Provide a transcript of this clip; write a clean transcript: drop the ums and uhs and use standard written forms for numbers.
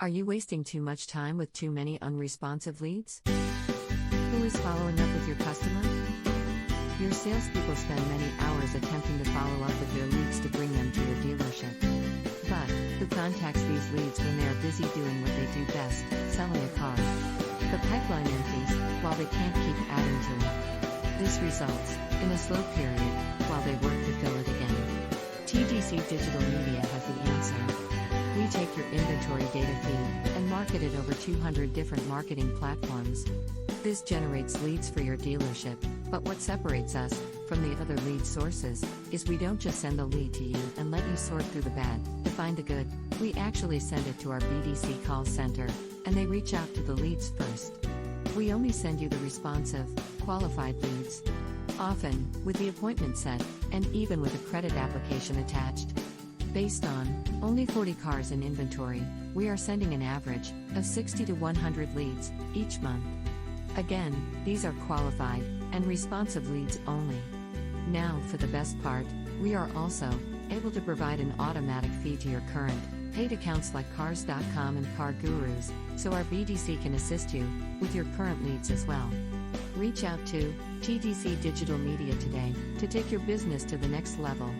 Are you wasting too much time with too many unresponsive leads? Who is following up with your customer? Your salespeople spend many hours attempting to follow up with your leads to bring them to your dealership. But, who contacts these leads when they are busy doing what they do best, selling a car? The pipeline empties, while they can't keep adding to it. This results in a slow period, while they work to fill it again. TDC Digital Media has the answer. We take your inventory data feed and market it over 200 different marketing platforms. This generates leads for your dealership, but what separates us from the other lead sources is we don't just send the lead to you and let you sort through the bad to find the good. We actually send it to our BDC call center, and they reach out to the leads first. We only send you the responsive, qualified leads. Often, with the appointment set, and even with a credit application attached. Based on only 40 cars in inventory, we are sending an average of 60 to 100 leads each month. Again, these are qualified and responsive leads only. Now, for the best part, we are also able to provide an automatic feed to your current paid accounts like Cars.com and Car Gurus, so our BDC can assist you with your current leads as well. Reach out to TDC Digital Media today to take your business to the next level.